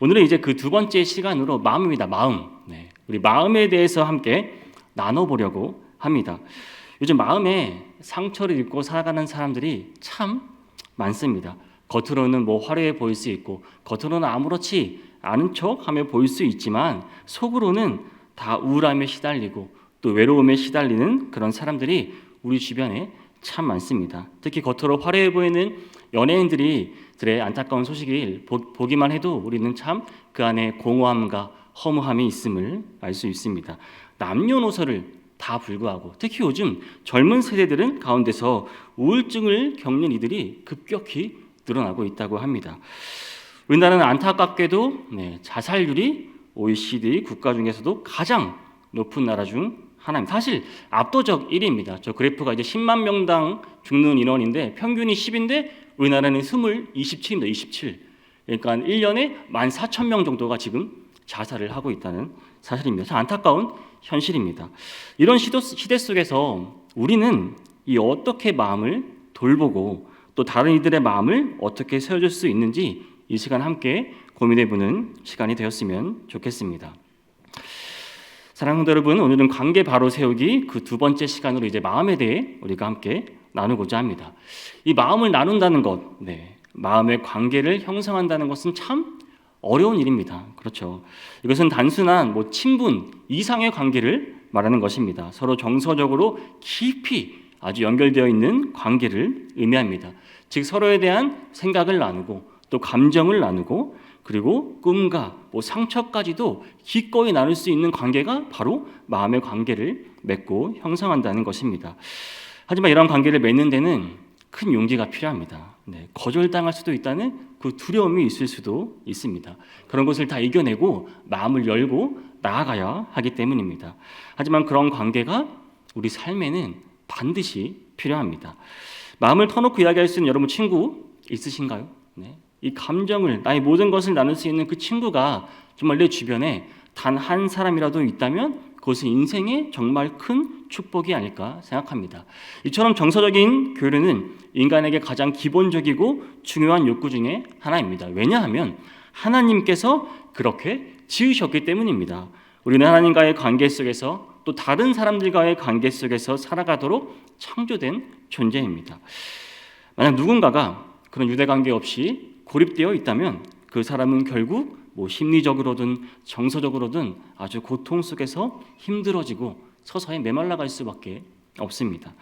오늘은 이제 그 두 번째 시간으로 마음입니다. 마음. 우리 마음에 대해서 함께 나눠보려고 합니다. 요즘 마음에 상처를 입고 살아가는 사람들이 참 많습니다. 겉으로는 화려해 보일 수 있고, 겉으로는 아무렇지 않은 척하며 보일 수 있지만 속으로는 다 우울함에 시달리고 또 외로움에 시달리는 그런 사람들이 우리 주변에 참 많습니다. 특히 겉으로 화려해 보이는 연예인들의 안타까운 소식을 보기만 해도 우리는 참 그 안에 공허함과 허무함이 있음을 알 수 있습니다. 남녀노소를 다 불구하고 특히 요즘 젊은 세대들은 가운데서 우울증을 겪는 이들이 급격히 늘어나고 있다고 합니다. 우리나라는 안타깝게도 자살률이 OECD 국가 중에서도 가장 높은 나라 중 하나입니다. 사실 압도적 1위입니다. 저 그래프가 이제 10만 명당 죽는 인원인데 평균이 10인데 우리나라는 27입니다. 27. 그러니까 1년에 14,000명 정도가 지금 자살을 하고 있다는 사실입니다. 참 안타까운 현실입니다. 이런 시대 속에서 우리는 어떻게 마음을 돌보고 또 다른 이들의 마음을 어떻게 세워줄 수 있는지 이 시간 함께 고민해보는 시간이 되었으면 좋겠습니다. 사랑하는 성도 여러분, 오늘은 관계 바로 세우기 그 두 번째 시간으로 이제 마음에 대해 우리가 함께 나누고자 합니다. 이 마음을 나눈다는 것, 마음의 관계를 형성한다는 것은 참 어려운 일입니다. 그렇죠. 이것은 단순한 친분 이상의 관계를 말하는 것입니다. 서로 정서적으로 깊이 아주 연결되어 있는 관계를 의미합니다. 즉 서로에 대한 생각을 나누고 또 감정을 나누고 그리고 꿈과 상처까지도 기꺼이 나눌 수 있는 관계가 바로 마음의 관계를 맺고 형성한다는 것입니다. 하지만 이런 관계를 맺는 데는 큰 용기가 필요합니다. 거절당할 수도 있다는 그 두려움이 있을 수도 있습니다. 그런 것을 다 이겨내고 마음을 열고 나아가야 하기 때문입니다. 하지만 그런 관계가 우리 삶에는 반드시 필요합니다. 마음을 터놓고 이야기할 수 있는 여러분 친구 있으신가요? 이 감정을, 나의 모든 것을 나눌 수 있는 그 친구가 정말 내 주변에 단 한 사람이라도 있다면 그것은 인생의 정말 큰 축복이 아닐까 생각합니다. 이처럼 정서적인 교류는 인간에게 가장 기본적이고 중요한 욕구 중에 하나입니다. 왜냐하면 하나님께서 그렇게 지으셨기 때문입니다. 우리는 하나님과의 관계 속에서 또 다른 사람들과의 관계 속에서 살아가도록 창조된 존재입니다. 만약 누군가가 그런 유대관계 없이 고립되어 있다면 그 사람은 결국 심리적으로든 정서적으로든 아주 고통 속에서 힘들어지고 서서히 메말라갈 수밖에 없습니다.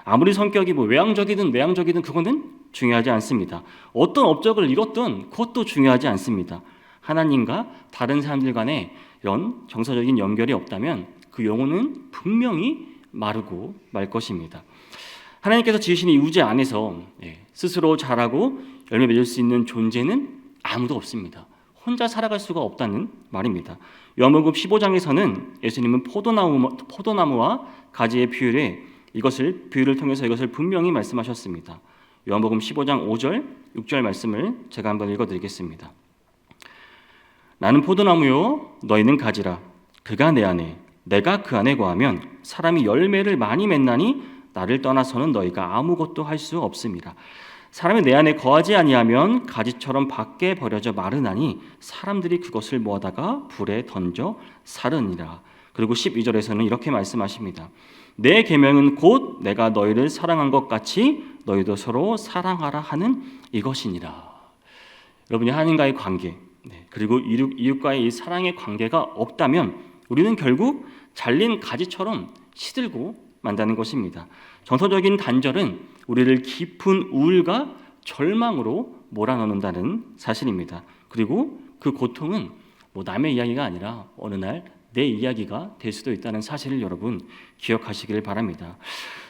아무리 성격이 외향적이든 내향적이든 그거는 중요하지 않습니다. 어떤 업적을 이뤘든 그것도 중요하지 않습니다. 하나님과 다른 사람들 간에 이런 정서적인 연결이 없다면 그 영혼은 분명히 마르고 말 것입니다. 하나님께서 지으신 이 우주 안에서 스스로 자라고 열매 맺을 수 있는 존재는 아무도 없습니다. 혼자 살아갈 수가 없다는 말입니다. 요한복음 15장에서는 예수님은 포도나무와 가지의 비유를 통해서 이것을 분명히 말씀하셨습니다. 요한복음 15장 5절, 6절 말씀을 제가 한번 읽어드리겠습니다. 나는 포도나무요 너희는 가지라. 그가 내 안에 내가 그 안에 거하면 사람이 열매를 많이 맺나니 나를 떠나서는 너희가 아무것도 할 수 없습니다. 사람이 내 안에 거하지 아니하면 가지처럼 밖에 버려져 마르나니 사람들이 그것을 모아다가 불에 던져 사르니라. 그리고 12절에서는 이렇게 말씀하십니다. 내 계명은 곧 내가 너희를 사랑한 것 같이 너희도 서로 사랑하라 하는 이것이니라. 여러분이 하나님과의 관계 그리고 이웃과의 이 사랑의 관계가 없다면 우리는 결국 잘린 가지처럼 시들고 만다는 것입니다. 정서적인 단절은 우리를 깊은 우울과 절망으로 몰아넣는다는 사실입니다. 그리고 그 고통은 남의 이야기가 아니라 어느 날 내 이야기가 될 수도 있다는 사실을 여러분 기억하시길 바랍니다.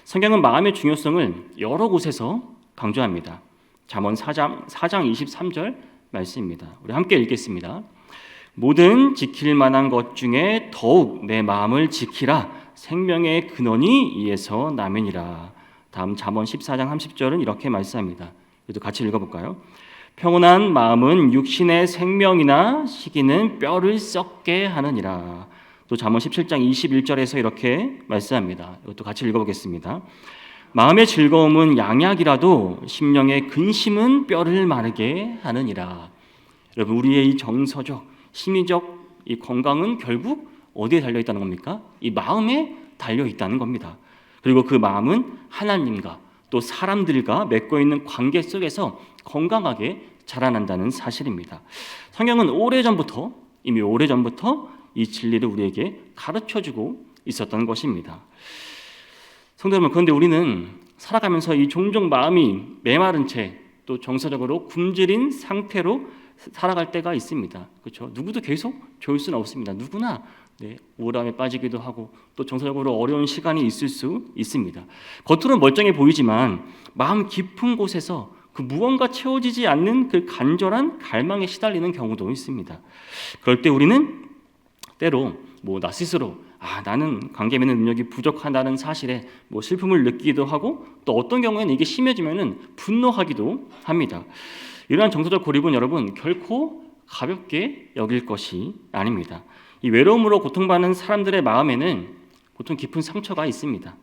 성경은 마음의 중요성을 여러 곳에서 강조합니다. 잠언 4장 23절 말씀입니다. 우리 함께 읽겠습니다. 모든 지킬 만한 것 중에 더욱 내 마음을 지키라. 생명의 근원이 이에서 나면이라. 다음 잠언 14장 30절은 이렇게 말씀합니다. 이것도 같이 읽어볼까요? 평온한 마음은 육신의 생명이나 시기는 뼈를 썩게 하느니라. 또 잠언 17장 21절에서 이렇게 말씀합니다. 이것도 같이 읽어보겠습니다. 마음의 즐거움은 양약이라도 심령의 근심은 뼈를 마르게 하느니라. 여러분, 우리의 이 정서적, 심리적 이 건강은 결국 어디에 달려 있다는 겁니까? 이 마음에 달려 있다는 겁니다. 그리고 그 마음은 하나님과 또 사람들과 맺고 있는 관계 속에서 건강하게 자라난다는 사실입니다. 성경은 이미 오래전부터 이 진리를 우리에게 가르쳐주고 있었던 것입니다. 성도 여러분, 그런데 우리는 살아가면서 이 종종 마음이 메마른 채 또 정서적으로 굶주린 상태로 살아갈 때가 있습니다. 그렇죠? 누구도 계속 좋을 수는 없습니다. 누구나 우울함에 빠지기도 하고 또 정서적으로 어려운 시간이 있을 수 있습니다. 겉으로는 멀쩡해 보이지만 마음 깊은 곳에서 그 무언가 채워지지 않는 그 간절한 갈망에 시달리는 경우도 있습니다. 그럴 때 우리는 때로 나 스스로 나는 관계 맺는 능력이 부족하다는 사실에 슬픔을 느끼기도 하고 또 어떤 경우에는 이게 심해지면은 분노하기도 합니다. 이러한 정서적 고립은 여러분 결코 가볍게 여길 것이 아닙니다. 이 외로움으로 고통받는 사람들의 마음에는 보통 깊은 상처가 있습니다.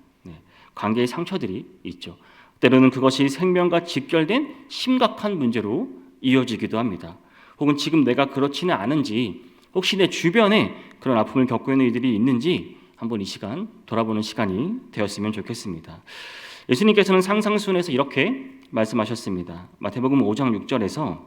관계의 상처들이 있죠. 때로는 그것이 생명과 직결된 심각한 문제로 이어지기도 합니다. 혹은 지금 내가 그렇지는 않은지 혹시 내 주변에 그런 아픔을 겪고 있는 이들이 있는지 한번 이 시간 돌아보는 시간이 되었으면 좋겠습니다. 예수님께서는 상상순에서 이렇게 말씀하셨습니다. 마태복음 5장 6절에서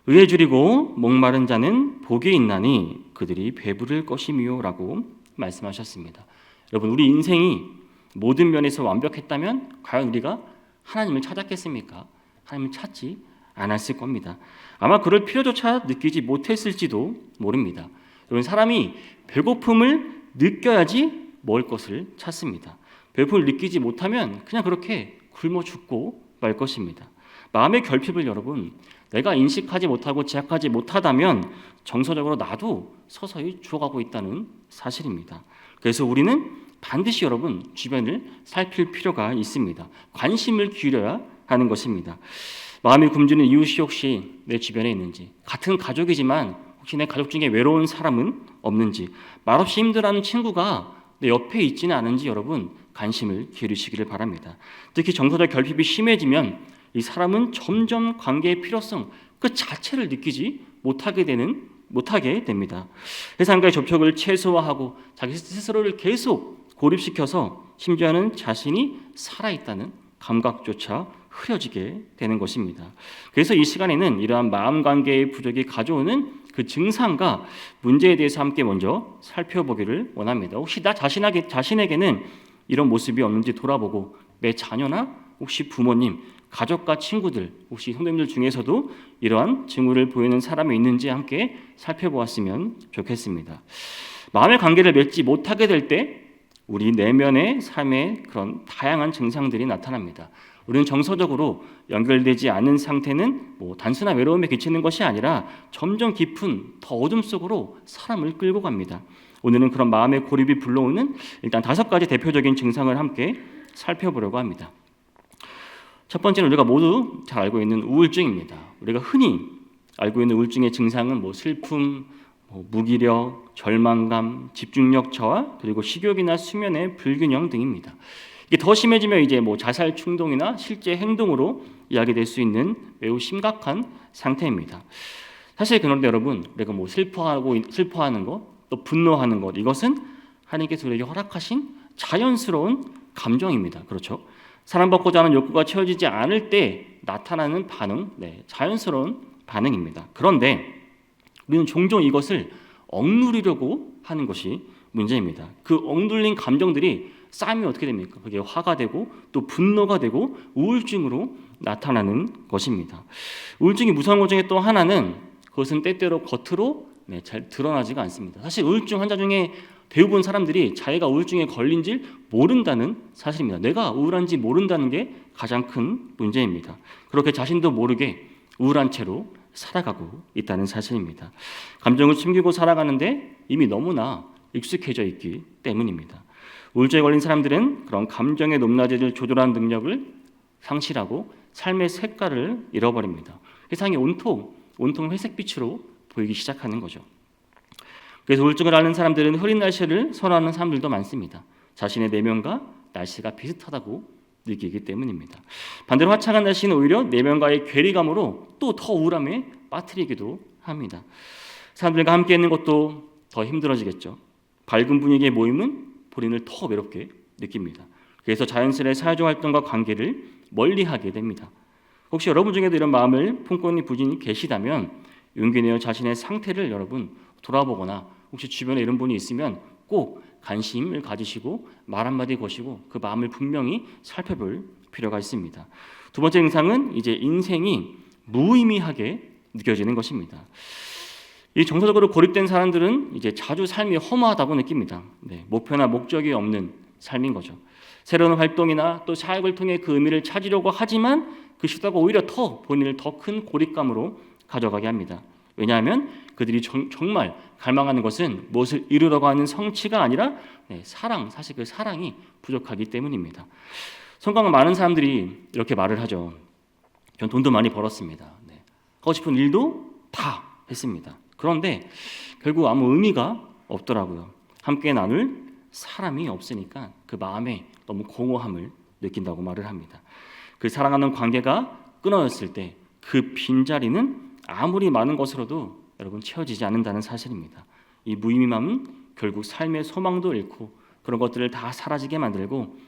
의에 줄이고 목마른 자는 복이 있나니 그들이 배부를 것이미요 라고 말씀하셨습니다. 여러분, 우리 인생이 모든 면에서 완벽했다면 과연 우리가 하나님을 찾았겠습니까? 하나님을 찾지 않았을 겁니다. 아마 그럴 필요조차 느끼지 못했을지도 모릅니다. 여러분, 사람이 배고픔을 느껴야지 먹을 것을 찾습니다. 배고픔을 느끼지 못하면 그냥 그렇게 굶어 죽고 말 것입니다. 마음의 결핍을 여러분, 내가 인식하지 못하고 지적하지 못하다면 정서적으로 나도 서서히 죽어가고 있다는 사실입니다. 그래서 우리는 반드시 여러분 주변을 살필 필요가 있습니다. 관심을 기울여야 하는 것입니다. 마음이 굶주린 이웃이 혹시 내 주변에 있는지, 같은 가족이지만 혹시 내 가족 중에 외로운 사람은 없는지, 말없이 힘들어하는 친구가 내 옆에 있지는 않은지 여러분 관심을 기울이시기를 바랍니다. 특히 정서적 결핍이 심해지면 이 사람은 점점 관계의 필요성 그 자체를 느끼지 못하게 됩니다. 세상과의 접촉을 최소화하고 자기 스스로를 계속 고립시켜서 심지어는 자신이 살아있다는 감각조차 흐려지게 되는 것입니다. 그래서 이 시간에는 이러한 마음관계의 부족이 가져오는 그 증상과 문제에 대해서 함께 먼저 살펴보기를 원합니다. 혹시 나 자신에게는 이런 모습이 없는지 돌아보고 내 자녀나 혹시 부모님, 가족과 친구들, 혹시 성도님들 중에서도 이러한 징후를 보이는 사람이 있는지 함께 살펴보았으면 좋겠습니다. 마음의 관계를 맺지 못하게 될 때 우리 내면의 삶에 그런 다양한 증상들이 나타납니다. 우리는 정서적으로 연결되지 않은 상태는 단순한 외로움에 그치는 것이 아니라 점점 깊은 더 어둠 속으로 사람을 끌고 갑니다. 오늘은 그런 마음의 고립이 불러오는 일단 5가지 대표적인 증상을 함께 살펴보려고 합니다. 첫 번째는 우리가 모두 잘 알고 있는 우울증입니다. 우리가 흔히 알고 있는 우울증의 증상은 슬픔, 무기력, 절망감, 집중력 저하, 그리고 식욕이나 수면의 불균형 등입니다. 이게 더 심해지면 이제 자살 충동이나 실제 행동으로 이야기될 수 있는 매우 심각한 상태입니다. 사실 그런데 여러분, 우리가 슬퍼하는 것, 또 분노하는 것, 이것은 하나님께서 우리에게 허락하신 자연스러운 감정입니다. 그렇죠? 사랑받고자 하는 욕구가 채워지지 않을 때 나타나는 반응, 자연스러운 반응입니다. 그런데 우리는 종종 이것을 억누르려고 하는 것이 문제입니다. 그 억눌린 감정들이 쌓이면 어떻게 됩니까? 그게 화가 되고 또 분노가 되고 우울증으로 나타나는 것입니다. 우울증이 무서운 것 중에 또 하나는 그것은 때때로 겉으로 잘 드러나지가 않습니다. 사실 우울증 환자 중에 대부분 사람들이 자기가 우울증에 걸린 줄 모른다는 사실입니다. 내가 우울한지 모른다는 게 가장 큰 문제입니다. 그렇게 자신도 모르게 우울한 채로 살아가고 있다는 사실입니다. 감정을 숨기고 살아가는데 이미 너무나 익숙해져 있기 때문입니다. 우울증에 걸린 사람들은 그런 감정의 높낮이를 조절하는 능력을 상실하고 삶의 색깔을 잃어버립니다. 세상이 온통 회색빛으로 보이기 시작하는 거죠. 그래서 우울증을 앓는 사람들은 흐린 날씨를 선호하는 사람들도 많습니다. 자신의 내면과 날씨가 비슷하다고 느끼기 때문입니다. 반대로 화창한 날씨는 오히려 내면과의 괴리감으로 또 더 우울함에 빠뜨리기도 합니다. 사람들과 함께 있는 것도 더 힘들어지겠죠. 밝은 분위기의 모임은 본인을 더 외롭게 느낍니다. 그래서 자연스레 사회적 활동과 관계를 멀리하게 됩니다. 혹시 여러분 중에도 이런 마음을 품고 있는 분이 계시다면 용기 내어 자신의 상태를 여러분 돌아보거나 혹시 주변에 이런 분이 있으면 꼭 관심을 가지시고 말 한마디 거시고 그 마음을 분명히 살펴볼 필요가 있습니다. 두 번째 증상은 이제 인생이 무의미하게 느껴지는 것입니다. 이 정서적으로 고립된 사람들은 이제 자주 삶이 허무하다고 느낍니다. 목표나 목적이 없는 삶인 거죠. 새로운 활동이나 또 사역을 통해 그 의미를 찾으려고 하지만 그 시도가 오히려 더 본인을 더 큰 고립감으로 가져가게 합니다. 왜냐하면 그들이 정말 갈망하는 것은 무엇을 이루려고 하는 성취가 아니라 사랑, 사실 그 사랑이 부족하기 때문입니다. 성공한 많은 사람들이 이렇게 말을 하죠. 전 돈도 많이 벌었습니다. 하고 싶은 일도 다 했습니다. 그런데 결국 아무 의미가 없더라고요. 함께 나눌 사람이 없으니까 그 마음에 너무 공허함을 느낀다고 말을 합니다. 그 사랑하는 관계가 끊어졌을 때 그 빈자리는 아무리 많은 것으로도 여러분 채워지지 않는다는 사실입니다. 이 무의미함은 결국 삶의 소망도 잃고 그런 것들을 다 사라지게 만들고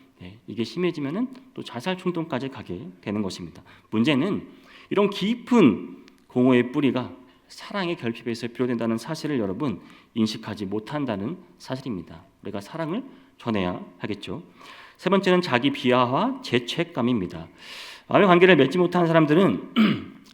이게 심해지면은 또 자살 충동까지 가게 되는 것입니다. 문제는 이런 깊은 공허의 뿌리가 사랑의 결핍에서 비롯된다는 사실을 여러분 인식하지 못한다는 사실입니다. 우리가 사랑을 전해야 하겠죠. 세 번째는 자기 비하와 죄책감입니다. 마음의 관계를 맺지 못한 사람들은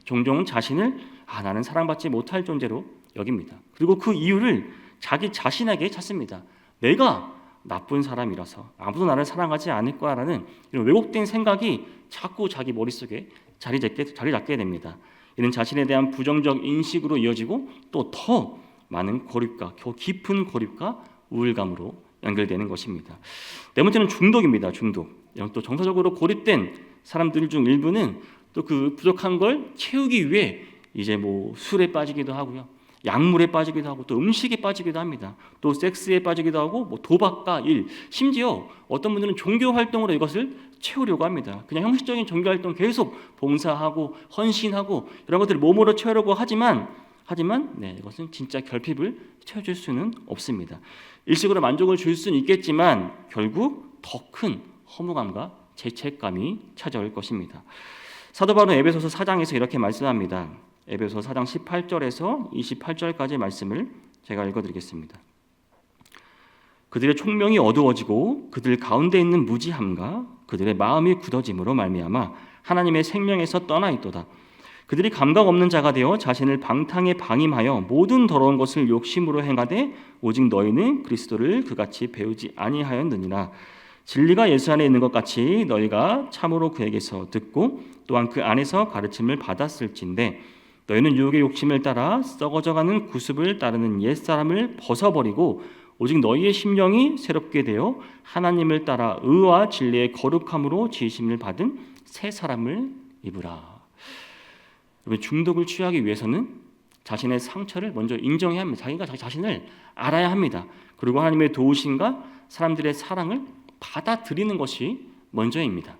종종 자신을 나는 사랑받지 못할 존재로 여깁니다. 그리고 그 이유를 자기 자신에게 찾습니다. 내가 나쁜 사람이라서 아무도 나를 사랑하지 않을 거라는 이런 왜곡된 생각이 자꾸 자기 머릿속에 자리 잡게 됩니다. 이는 자신에 대한 부정적 인식으로 이어지고 또 더 많은 고립과 깊은 고립과 우울감으로 연결되는 것입니다. 네 번째는 중독입니다. 중독. 또 정서적으로 고립된 사람들 중 일부는 또 그 부족한 걸 채우기 위해 이제 술에 빠지기도 하고요, 약물에 빠지기도 하고 또 음식에 빠지기도 합니다. 또 섹스에 빠지기도 하고 도박과 일, 심지어 어떤 분들은 종교 활동으로 이것을 채우려고 합니다. 그냥 형식적인 종교 활동 계속 봉사하고 헌신하고 이런 것들을 몸으로 채우려고 하지만 이것은 진짜 결핍을 채워줄 수는 없습니다. 일시적으로 만족을 줄 수는 있겠지만 결국 더 큰 허무감과 죄책감이 찾아올 것입니다. 사도 바울은 에베소서 4장에서 이렇게 말씀합니다. 에베소서 4장 18절에서 28절까지의 말씀을 제가 읽어드리겠습니다. 그들의 총명이 어두워지고 그들 가운데 있는 무지함과 그들의 마음이 굳어짐으로 말미암아 하나님의 생명에서 떠나 있도다. 그들이 감각 없는 자가 되어 자신을 방탕에 방임하여 모든 더러운 것을 욕심으로 행하되 오직 너희는 그리스도를 그같이 배우지 아니하였느니라. 진리가 예수 안에 있는 것 같이 너희가 참으로 그에게서 듣고 또한 그 안에서 가르침을 받았을진데 너희는 유혹의 욕심을 따라 썩어져가는 구습을 따르는 옛사람을 벗어버리고 오직 너희의 심령이 새롭게 되어 하나님을 따라 의와 진리의 거룩함으로 지으심을 받은 새 사람을 입으라. 중독을 취하기 위해서는 자신의 상처를 먼저 인정해야 합니다. 자기가 자기 자신을 알아야 합니다. 그리고 하나님의 도우심과 사람들의 사랑을 받아들이는 것이 먼저입니다.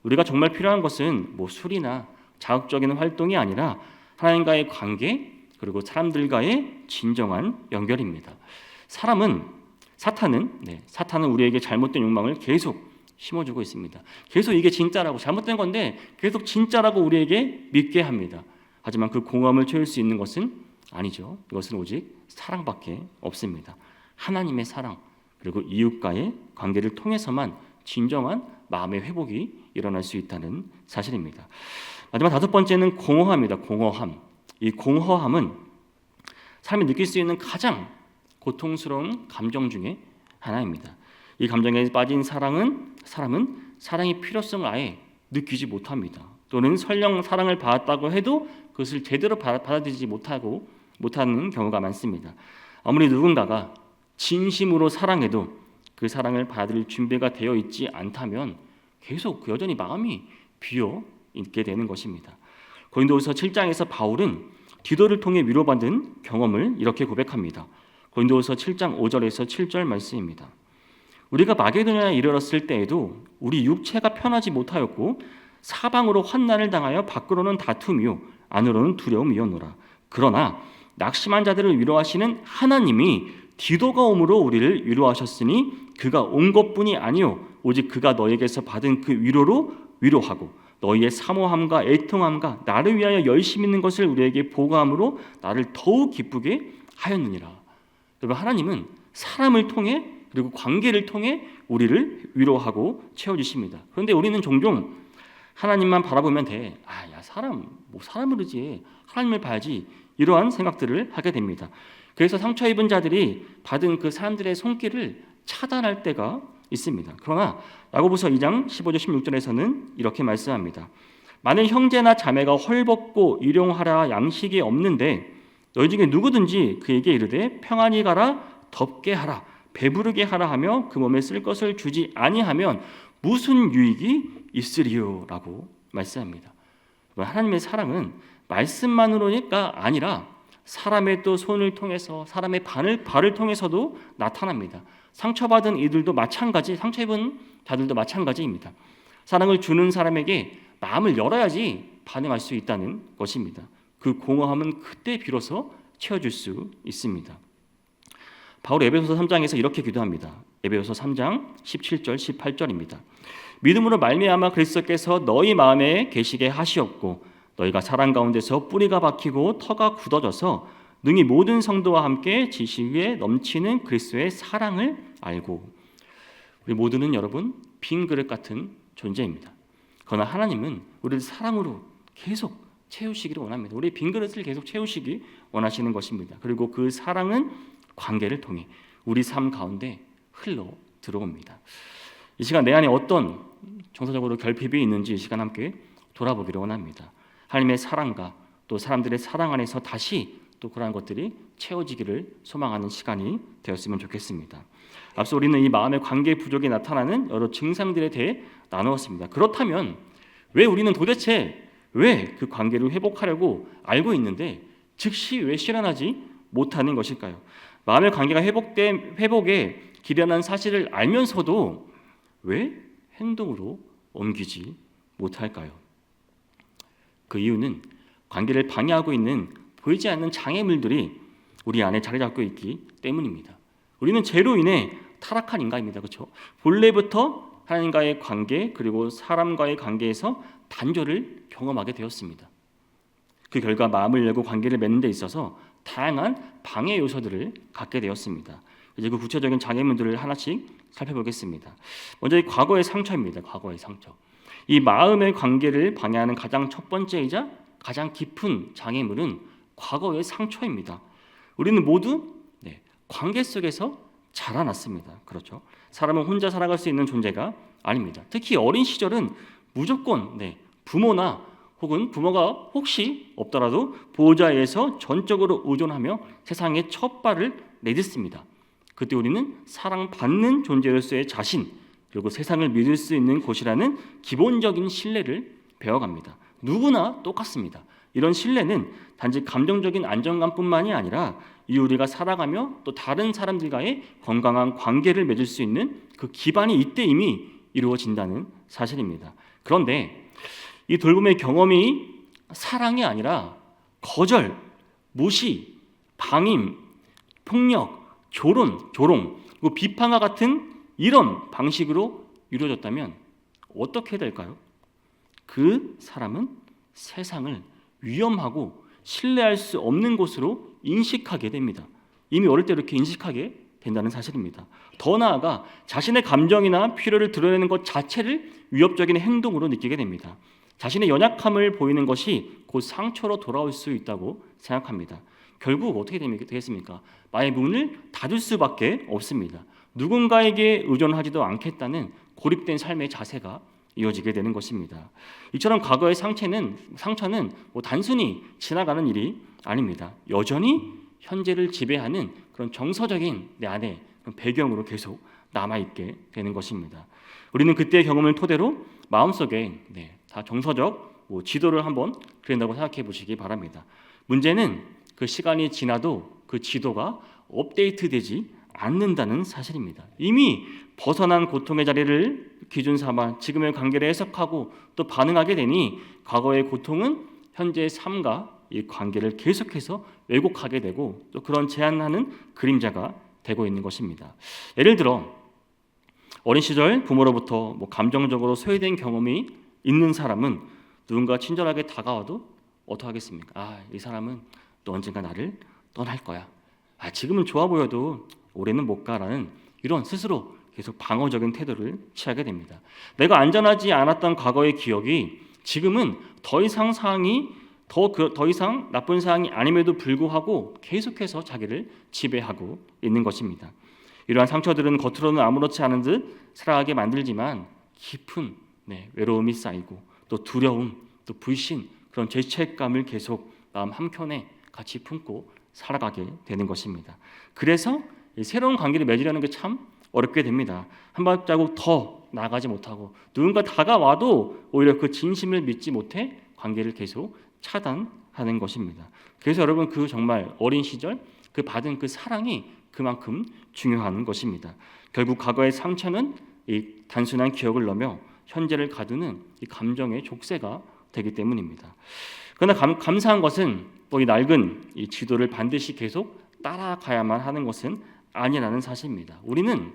우리가 정말 필요한 것은 술이나 자극적인 활동이 아니라 하나님과의 관계 그리고 사람들과의 진정한 연결입니다. 사탄은 우리에게 잘못된 욕망을 계속 심어주고 있습니다. 계속 이게 진짜라고 잘못된 건데 계속 진짜라고 우리에게 믿게 합니다. 하지만 그 공허함을 채울 수 있는 것은 아니죠. 이것은 오직 사랑밖에 없습니다. 하나님의 사랑 그리고 이웃과의 관계를 통해서만 진정한 마음의 회복이 일어날 수 있다는 사실입니다. 마지막 다섯 번째는 공허함입니다. 공허함. 이 공허함은 삶이 느낄 수 있는 가장 고통스러운 감정 중에 하나입니다. 이 감정에 빠진 사람은 사랑의 필요성을 아예 느끼지 못합니다. 또는 설령 사랑을 받았다고 해도 그것을 제대로 받아들이지 못하는 경우가 많습니다. 아무리 누군가가 진심으로 사랑해도 그 사랑을 받아들일 준비가 되어 있지 않다면 계속 여전히 마음이 비어 있게 되는 것입니다. 고린도후서 7장에서 바울은 디도를 통해 위로받은 경험을 이렇게 고백합니다. 고린도후서 7장 5절에서 7절 말씀입니다. 우리가 마게도냐에 이르렀을 때에도 우리 육체가 편하지 못하였고 사방으로 환난을 당하여 밖으로는 다툼이요 안으로는 두려움이었노라. 그러나 낙심한 자들을 위로하시는 하나님이 디도가 오므로 우리를 위로하셨으니 그가 온 것뿐이 아니요 오직 그가 너에게서 받은 그 위로로 위로하고 너희의 사모함과 애통함과 나를 위하여 열심 있는 것을 우리에게 보고함으로 나를 더욱 기쁘게 하였느니라. 여러분, 하나님은 사람을 통해 그리고 관계를 통해 우리를 위로하고 채워주십니다. 그런데 우리는 종종 하나님만 바라보면 돼. 사람 뭐 사람을 의지해. 하나님을 봐야지. 이러한 생각들을 하게 됩니다. 그래서 상처 입은 자들이 받은 그 사람들의 손길을 차단할 때가 있습니다. 그러나 야고보서 2장 15절 16절에서는 이렇게 말씀합니다. 많은 형제나 자매가 헐벗고 일용하라 양식이 없는데 너희 중에 누구든지 그에게 이르되 평안히 가라 덥게 하라 배부르게 하라 하며 그 몸에 쓸 것을 주지 아니하면 무슨 유익이 있으리요라고 말씀합니다. 하나님의 사랑은 말씀만으로가 아니라 사람의 또 손을 통해서 사람의 발을 통해서도 나타납니다. 상처받은 이들도 마찬가지, 상처 입은 자들도 마찬가지입니다. 사랑을 주는 사람에게 마음을 열어야지 반응할 수 있다는 것입니다. 그 공허함은 그때 비로소 채워줄 수 있습니다. 바울 에베소서 3장에서 이렇게 기도합니다. 에베소서 3장 17절 18절입니다. 믿음으로 말미암아 그리스도께서 너희 마음에 계시게 하시었고 너희가 사랑 가운데서 뿌리가 박히고 터가 굳어져서 능히 모든 성도와 함께 지식 위에 넘치는 그리스도의 사랑을 알고. 우리 모두는 여러분 빈 그릇 같은 존재입니다. 그러나 하나님은 우리를 사랑으로 계속 채우시기를 원합니다. 우리의 빈 그릇을 계속 채우시기 원하시는 것입니다. 그리고 그 사랑은 관계를 통해 우리 삶 가운데 흘러 들어옵니다. 이 시간 내 안에 어떤 정서적으로 결핍이 있는지 이 시간 함께 돌아보기를 원합니다. 하나님의 사랑과 또 사람들의 사랑 안에서 다시 또 그러한 것들이 채워지기를 소망하는 시간이 되었으면 좋겠습니다. 앞서 우리는 이 마음의 관계 부족이 나타나는 여러 증상들에 대해 나누었습니다. 그렇다면 왜 우리는 도대체 왜 그 관계를 회복하려고 알고 있는데 즉시 왜 실현하지 못하는 것일까요? 마음의 관계가 회복에 기련한 사실을 알면서도 왜 행동으로 옮기지 못할까요? 그 이유는 관계를 방해하고 있는 보이지 않는 장애물들이 우리 안에 자리 잡고 있기 때문입니다. 우리는 죄로 인해 타락한 인간입니다. 그렇죠? 본래부터 하나님과의 관계 그리고 사람과의 관계에서 단절을 경험하게 되었습니다. 그 결과 마음을 열고 관계를 맺는 데 있어서 다양한 방해 요소들을 갖게 되었습니다. 이제 그 구체적인 장애물들을 하나씩 살펴보겠습니다. 먼저 이 과거의 상처입니다. 과거의 상처. 이 마음의 관계를 방해하는 가장 첫 번째이자 가장 깊은 장애물은 과거의 상처입니다. 우리는 모두 관계 속에서 자라났습니다. 그렇죠? 사람은 혼자 살아갈 수 있는 존재가 아닙니다. 특히 어린 시절은 무조건 부모나 혹은 부모가 혹시 없더라도 보호자에 의해서 전적으로 의존하며 세상에 첫 발을 내딛습니다. 그때 우리는 사랑받는 존재로서의 자신 그리고 세상을 믿을 수 있는 곳이라는 기본적인 신뢰를 배워갑니다. 누구나 똑같습니다. 이런 신뢰는 단지 감정적인 안정감뿐만이 아니라 이 우리가 살아가며 또 다른 사람들과의 건강한 관계를 맺을 수 있는 그 기반이 이때 이미 이루어진다는 사실입니다. 그런데 이 돌봄의 경험이 사랑이 아니라 거절, 무시, 방임, 폭력, 조롱, 그리고 비판과 같은 이런 방식으로 이루어졌다면 어떻게 될까요? 그 사람은 세상을 위험하고 신뢰할 수 없는 곳으로 인식하게 됩니다. 이미 어릴 때 이렇게 인식하게 된다는 사실입니다. 더 나아가 자신의 감정이나 필요를 드러내는 것 자체를 위협적인 행동으로 느끼게 됩니다. 자신의 연약함을 보이는 것이 곧 상처로 돌아올 수 있다고 생각합니다. 결국 어떻게 되겠습니까? 나의 문을 닫을 수밖에 없습니다. 누군가에게 의존하지도 않겠다는 고립된 삶의 자세가 이어지게 되는 것입니다. 이처럼 과거의 상처는 단순히 지나가는 일이 아닙니다. 여전히 현재를 지배하는 그런 정서적인 내 안에 그런 배경으로 계속 남아있게 되는 것입니다. 우리는 그때의 경험을 토대로 마음속에 다 정서적 지도를 한번 그린다고 생각해 보시기 바랍니다. 문제는 그 시간이 지나도 그 지도가 업데이트되지 않는다는 사실입니다. 이미 벗어난 고통의 자리를 기준 삼아 지금의 관계를 해석하고 또 반응하게 되니 과거의 고통은 현재의 삶과 이 관계를 계속해서 왜곡하게 되고 또 그런 제한하는 그림자가 되고 있는 것입니다. 예를 들어 어린 시절 부모로부터 감정적으로 소외된 경험이 있는 사람은 누군가 친절하게 다가와도 어떻게 하겠습니까? 이 사람은 또 언젠가 나를 떠날 거야. 지금은 좋아 보여도 올해는 못 가라는 이런 스스로 계속 방어적인 태도를 취하게 됩니다. 내가 안전하지 않았던 과거의 기억이 지금은 더 이상 나쁜 사항이 아님에도 불구하고 계속해서 자기를 지배하고 있는 것입니다. 이러한 상처들은 겉으로는 아무렇지 않은 듯 살아가게 만들지만 깊은 외로움이 쌓이고 또 두려움, 또 불신, 그런 죄책감을 계속 마음 한켠에 같이 품고 살아가게 되는 것입니다. 그래서 새로운 관계를 맺으려는 게 참 어렵게 됩니다. 한 발자국 더 나아가지 못하고 누군가 다가와도 오히려 그 진심을 믿지 못해 관계를 계속 차단하는 것입니다. 그래서 여러분 정말 어린 시절 받은 사랑이 그만큼 중요한 것입니다. 결국 과거의 상처는 이 단순한 기억을 넘어 현재를 가두는 이 감정의 족쇄가 되기 때문입니다. 그러나 감사한 것은 또 이 낡은 이 지도를 반드시 계속 따라가야만 하는 것은 아니라는 사실입니다. 우리는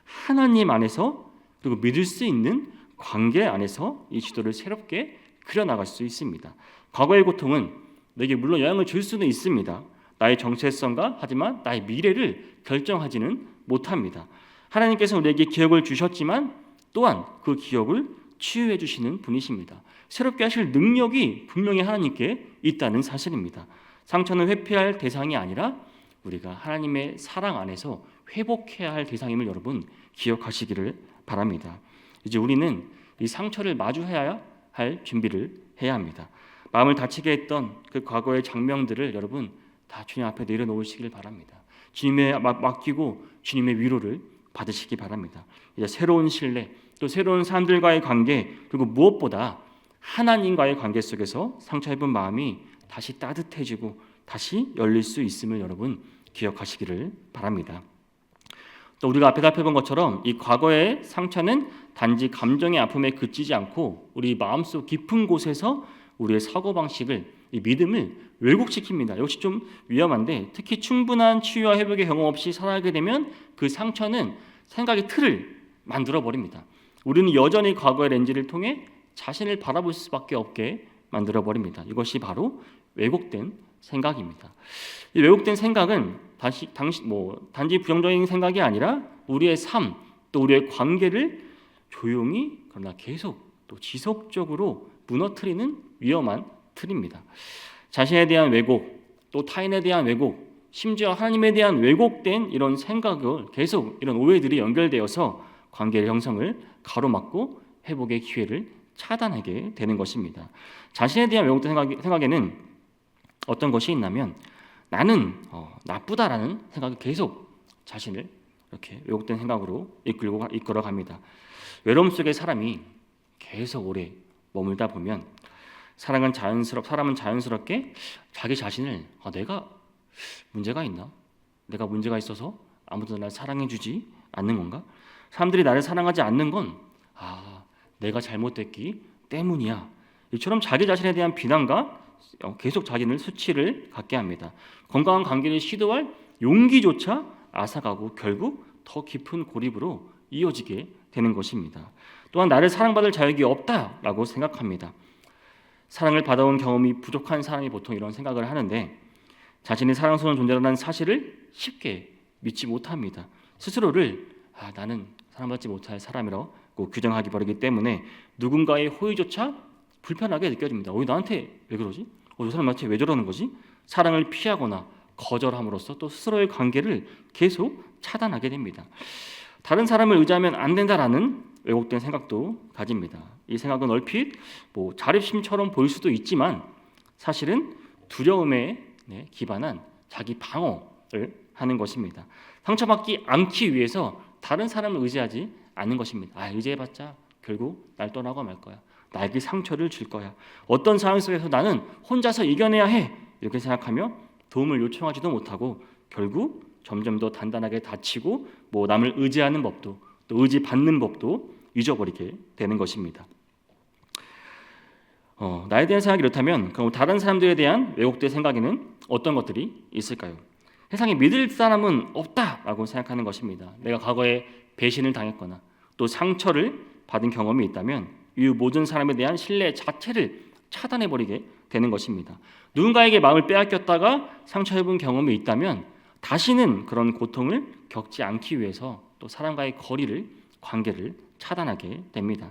하나님 안에서 그리고 믿을 수 있는 관계 안에서 이 지도를 새롭게 그려나갈 수 있습니다. 과거의 고통은 내게 물론 영향을 줄 수는 있습니다. 나의 정체성과 하지만 나의 미래를 결정하지는 못합니다. 하나님께서 우리에게 기억을 주셨지만 또한 그 기억을 치유해 주시는 분이십니다. 새롭게 하실 능력이 분명히 하나님께 있다는 사실입니다. 상처는 회피할 대상이 아니라 우리가 하나님의 사랑 안에서 회복해야 할 대상임을 여러분 기억하시기를 바랍니다. 이제 우리는 이 상처를 마주해야 할 준비를 해야 합니다. 마음을 다치게 했던 그 과거의 장면들을 여러분 다 주님 앞에 내려놓으시길 바랍니다. 주님에 맡기고 주님의 위로를 받으시기 바랍니다. 이제 새로운 신뢰, 또 새로운 사람들과의 관계, 그리고 무엇보다 하나님과의 관계 속에서 상처 입은 마음이 다시 따뜻해지고 다시 열릴 수 있음을 여러분 기억하시기를 바랍니다. 또 우리가 앞에 살펴본 것처럼 이 과거의 상처는 단지 감정의 아픔에 그치지 않고 우리 마음속 깊은 곳에서 우리의 사고방식을, 이 믿음을 왜곡시킵니다. 역시 좀 위험한데 특히 충분한 치유와 회복의 경험 없이 살아가게 되면 그 상처는 생각의 틀을 만들어버립니다. 우리는 여전히 과거의 렌즈를 통해 자신을 바라볼 수밖에 없게 만들어버립니다. 이것이 바로 왜곡된 생각입니다. 이 왜곡된 생각은 단지 부정적인 생각이 아니라 우리의 삶, 또 우리의 관계를 조용히 그러나 계속 또 지속적으로 무너뜨리는 위험한 틀입니다. 자신에 대한 왜곡, 또 타인에 대한 왜곡, 심지어 하나님에 대한 왜곡된 이런 생각을 계속 이런 오해들이 연결되어서 관계의 형성을 가로막고 회복의 기회를 차단하게 되는 것입니다. 자신에 대한 왜곡된 생각에는 어떤 것이 있냐면 나는 나쁘다라는 생각이 계속 자신을 이렇게 왜곡된 생각으로 이끌어갑니다. 외로움 속에 사람이 계속 오래 머물다 보면 사람은 자연스럽게 자기 자신을 내가 문제가 있나? 내가 문제가 있어서 아무도 날 사랑해주지 않는 건가? 사람들이 나를 사랑하지 않는 건 내가 잘못됐기 때문이야. 이처럼 자기 자신에 대한 비난과 계속 자기를 수치를 갖게 합니다. 건강한 관계를 시도할 용기조차 앗아가고 결국 더 깊은 고립으로 이어지게 되는 것입니다. 또한 나를 사랑받을 자격이 없다라고 생각합니다. 사랑을 받아온 경험이 부족한 사람이 보통 이런 생각을 하는데 자신이 사랑스러운 존재라는 사실을 쉽게 믿지 못합니다. 스스로를 나는 사랑받지 못할 사람이라고 규정하기 버리기 때문에 누군가의 호의조차 불편하게 느껴집니다. 나한테 왜 그러지? 저 사람 나한테 왜 저러는 거지? 사랑을 피하거나 거절함으로써 또 스스로의 관계를 계속 차단하게 됩니다. 다른 사람을 의지하면 안 된다라는 왜곡된 생각도 가집니다. 이 생각은 얼핏 자립심처럼 보일 수도 있지만 사실은 두려움에 기반한 자기 방어를 하는 것입니다. 상처받지 않기 위해서 다른 사람을 의지하지 않는 것입니다. 의지해봤자 결국 날 떠나고 말 거야. 나에게 상처를 줄 거야. 어떤 상황 속에서 나는 혼자서 이겨내야 해. 이렇게 생각하며 도움을 요청하지도 못하고 결국 점점 더 단단하게 다치고 뭐 남을 의지하는 법도 또 의지받는 법도 잊어버리게 되는 것입니다. 나에 대한 생각이 이렇다면 그럼 다른 사람들에 대한 왜곡된 생각에는 어떤 것들이 있을까요? 세상에 믿을 사람은 없다라고 생각하는 것입니다. 내가 과거에 배신을 당했거나 또 상처를 받은 경험이 있다면 이 모든 사람에 대한 신뢰 자체를 차단해버리게 되는 것입니다. 누군가에게 마음을 빼앗겼다가 상처입은 경험이 있다면 다시는 그런 고통을 겪지 않기 위해서 또 사람과의 관계를 차단하게 됩니다.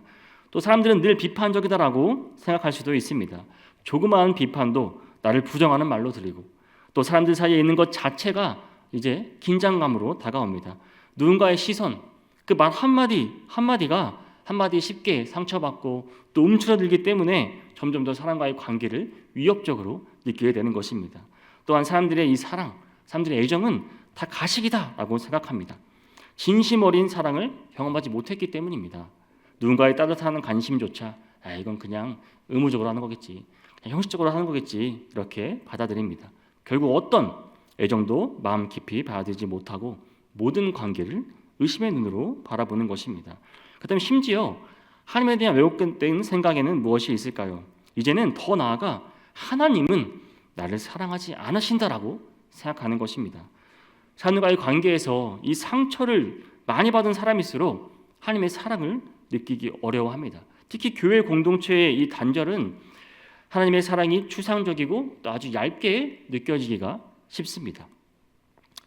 또 사람들은 늘 비판적이다라고 생각할 수도 있습니다. 조그마한 비판도 나를 부정하는 말로 들리고 또 사람들 사이에 있는 것 자체가 이제 긴장감으로 다가옵니다. 누군가의 시선, 그 말 한마디가 쉽게 상처받고 또 움츠러들기 때문에 점점 더 사람과의 관계를 위협적으로 느끼게 되는 것입니다. 또한 사람들의 이 사랑, 사람들의 애정은 다 가식이다라고 생각합니다. 진심 어린 사랑을 경험하지 못했기 때문입니다. 누군가의 따뜻한 관심조차 이건 그냥 의무적으로 하는 거겠지, 그냥 형식적으로 하는 거겠지 이렇게 받아들입니다. 결국 어떤 애정도 마음 깊이 받아들이지 못하고 모든 관계를 의심의 눈으로 바라보는 것입니다. 그다음에 심지어 하나님에 대한 왜곡된 생각에는 무엇이 있을까요? 이제는 더 나아가 하나님은 나를 사랑하지 않으신다라고 생각하는 것입니다. 하나님과의 관계에서 이 상처를 많이 받은 사람일수록 하나님의 사랑을 느끼기 어려워합니다. 특히 교회 공동체의 이 단절은 하나님의 사랑이 추상적이고 또 아주 얇게 느껴지기가 쉽습니다.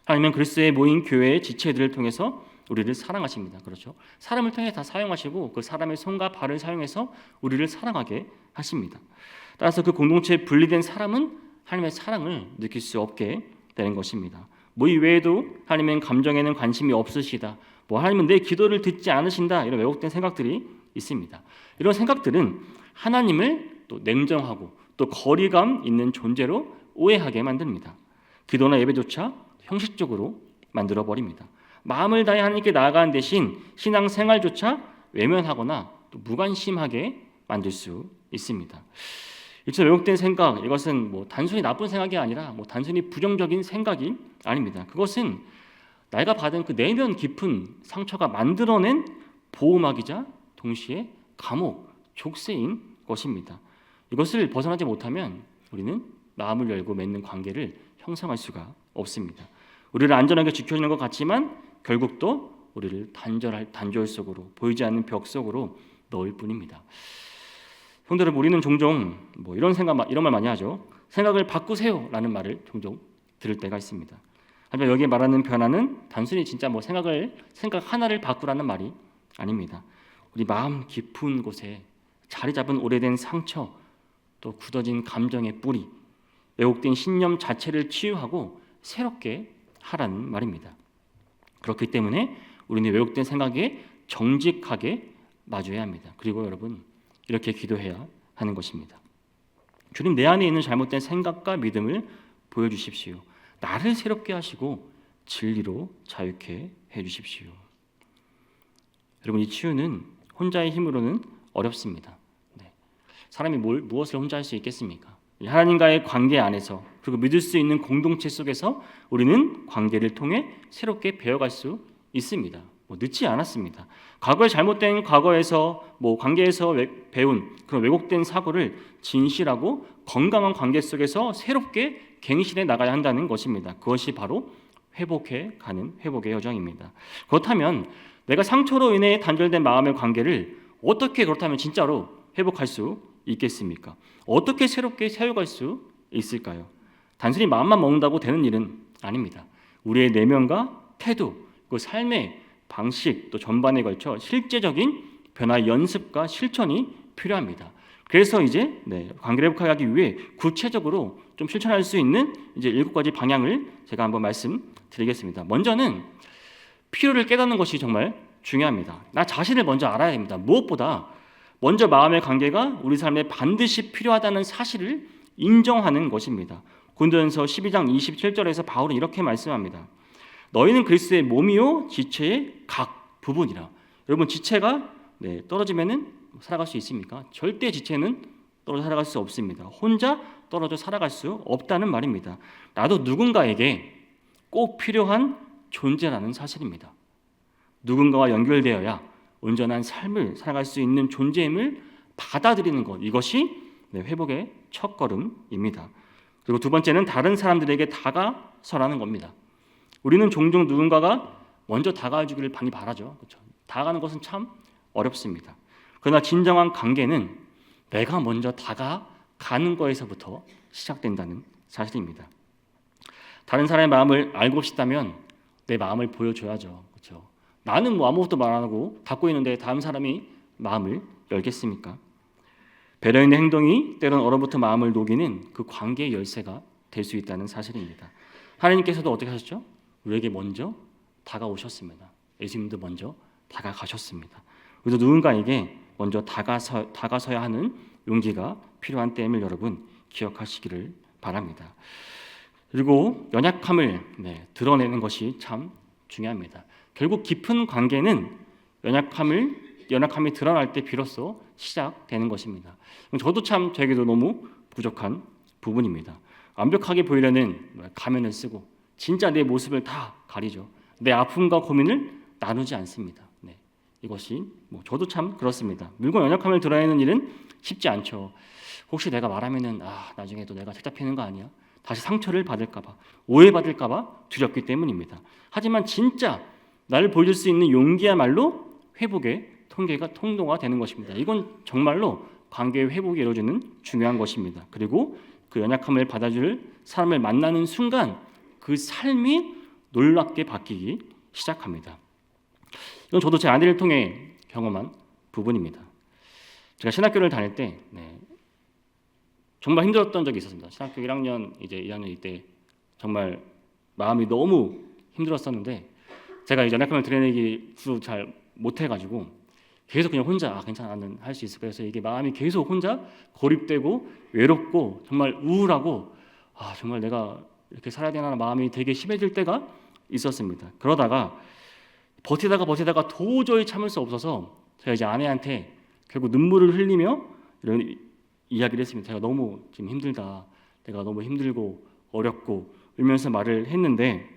하나님은 그리스도의 모인 교회의 지체들을 통해서 우리를 사랑하십니다. 그렇죠? 사람을 통해 다 사용하시고 그 사람의 손과 발을 사용해서 우리를 사랑하게 하십니다. 따라서 그 공동체에 분리된 사람은 하나님의 사랑을 느낄 수 없게 되는 것입니다. 이 외에도 하나님은 감정에는 관심이 없으시다, 하나님은 내 기도를 듣지 않으신다, 이런 왜곡된 생각들이 있습니다. 이런 생각들은 하나님을 또 냉정하고 또 거리감 있는 존재로 오해하게 만듭니다. 기도나 예배조차 형식적으로 만들어 버립니다. 마음을 다해 하나님께 나아가는 대신 신앙생활조차 외면하거나 또 무관심하게 만들 수 있습니다. 이처럼 왜곡된 생각, 이것은 단순히 나쁜 생각이 아니라 단순히 부정적인 생각이 아닙니다. 그것은 내가 받은 그 내면 깊은 상처가 만들어낸 보호막이자 동시에 감옥, 족쇄인 것입니다. 이것을 벗어나지 못하면 우리는 마음을 열고 맺는 관계를 형성할 수가 없습니다. 우리를 안전하게 지켜주는 것 같지만 결국 또 우리를 단절 속으로, 보이지 않는 벽 속으로 넣을 뿐입니다. 성도 여러분, 우리는 종종 이런 말 많이 하죠. 생각을 바꾸세요라는 말을 종종 들을 때가 있습니다. 하지만 여기에 말하는 변화는 단순히 진짜 생각 하나를 바꾸라는 말이 아닙니다. 우리 마음 깊은 곳에 자리 잡은 오래된 상처, 또 굳어진 감정의 뿌리, 왜곡된 신념 자체를 치유하고 새롭게 하라는 말입니다. 그렇기 때문에 우리는 왜곡된 생각에 정직하게 마주해야 합니다. 그리고 여러분, 이렇게 기도해야 하는 것입니다. 주님, 내 안에 있는 잘못된 생각과 믿음을 보여주십시오. 나를 새롭게 하시고 진리로 자유케 해주십시오. 여러분, 이 치유는 혼자의 힘으로는 어렵습니다. 사람이 무엇을 혼자 할 수 있겠습니까? 하나님과의 관계 안에서 그리고 믿을 수 있는 공동체 속에서 우리는 관계를 통해 새롭게 배워갈 수 있습니다. 늦지 않았습니다. 과거에서 관계에서 배운 그런 왜곡된 사고를 진실하고 건강한 관계 속에서 새롭게 갱신해 나가야 한다는 것입니다. 그것이 바로 회복해가는 회복의 여정입니다. 그렇다면 내가 상처로 인해 단절된 마음의 관계를 어떻게 그렇다면 진짜로 회복할 수 있겠습니까? 어떻게 새롭게 세워갈 수 있을까요? 단순히 마음만 먹는다고 되는 일은 아닙니다. 우리의 내면과 태도, 그 삶의 방식 또 전반에 걸쳐 실제적인 변화 연습과 실천이 필요합니다. 그래서 이제 관계를 회복하기 위해 구체적으로 좀 실천할 수 있는 이제 7가지 방향을 제가 한번 말씀드리겠습니다. 먼저는 필요를 깨닫는 것이 정말 중요합니다. 나 자신을 먼저 알아야 됩니다. 무엇보다 먼저 마음의 관계가 우리 삶에 반드시 필요하다는 사실을 인정하는 것입니다. 고린도전서 12장 27절에서 바울은 이렇게 말씀합니다. 너희는 그리스도의 몸이요 지체의 각 부분이라. 여러분, 지체가 떨어지면은 살아갈 수 있습니까? 절대 지체는 떨어져 살아갈 수 없습니다. 혼자 떨어져 살아갈 수 없다는 말입니다. 나도 누군가에게 꼭 필요한 존재라는 사실입니다. 누군가와 연결되어야 온전한 삶을 살아갈 수 있는 존재임을 받아들이는 것, 이것이 회복의 첫걸음입니다. 그리고 두 번째는 다른 사람들에게 다가서라는 겁니다. 우리는 종종 누군가가 먼저 다가와 주기를 많이 바라죠. 그렇죠? 다가가는 것은 참 어렵습니다. 그러나 진정한 관계는 내가 먼저 다가가는 거에서부터 시작된다는 사실입니다. 다른 사람의 마음을 알고 싶다면 내 마음을 보여줘야죠. 그렇죠? 나는 뭐 아무것도 말 안 하고 닫고 있는데 다음 사람이 마음을 열겠습니까? 배려 있는 행동이 때로는 얼어붙은 마음을 녹이는 그 관계의 열쇠가 될 수 있다는 사실입니다. 하나님께서도 어떻게 하셨죠? 우리에게 먼저 다가오셨습니다. 예수님도 먼저 다가가셨습니다. 우리도 누군가에게 먼저 다가서야 하는 용기가 필요한 때임을 여러분 기억하시기를 바랍니다. 그리고 연약함을 드러내는 것이 참 중요합니다. 결국 깊은 관계는 연약함이 드러날 때 비로소 시작되는 것입니다. 저도 참 저에게도 너무 부족한 부분입니다. 완벽하게 보이려는 가면을 쓰고 진짜 내 모습을 다 가리죠. 내 아픔과 고민을 나누지 않습니다. 이것이 저도 참 그렇습니다. 물건 연약함을 드러내는 일은 쉽지 않죠. 혹시 내가 말하면은 나중에 또 내가 책 잡히는 거 아니야? 다시 상처를 받을까봐, 오해받을까봐 두렵기 때문입니다. 하지만 진짜 나를 보여줄 수 있는 용기야말로 회복의 통로가 되는 것입니다. 이건 정말로 관계의 회복이 이루어지는 중요한 것입니다. 그리고 그 연약함을 받아줄 사람을 만나는 순간 그 삶이 놀랍게 바뀌기 시작합니다. 이건 저도 제 아내를 통해 경험한 부분입니다. 제가 신학교를 다닐 때 정말 힘들었던 적이 있었습니다. 신학교 1학년 이때 정말 마음이 너무 힘들었었는데 제가 연약함을 드러내기 잘 못해가지고 계속 그냥 혼자 괜찮아 나는 할 수 있을 거야. 그래서 이게 마음이 계속 혼자 고립되고 외롭고 정말 우울하고 정말 내가 이렇게 살아야 되나 마음이 되게 심해질 때가 있었습니다. 그러다가 버티다가 도저히 참을 수 없어서 제가 이제 아내한테 결국 눈물을 흘리며 이런 이야기를 했습니다. 제가 너무 지금 힘들다. 내가 너무 힘들고 어렵고 울면서 말을 했는데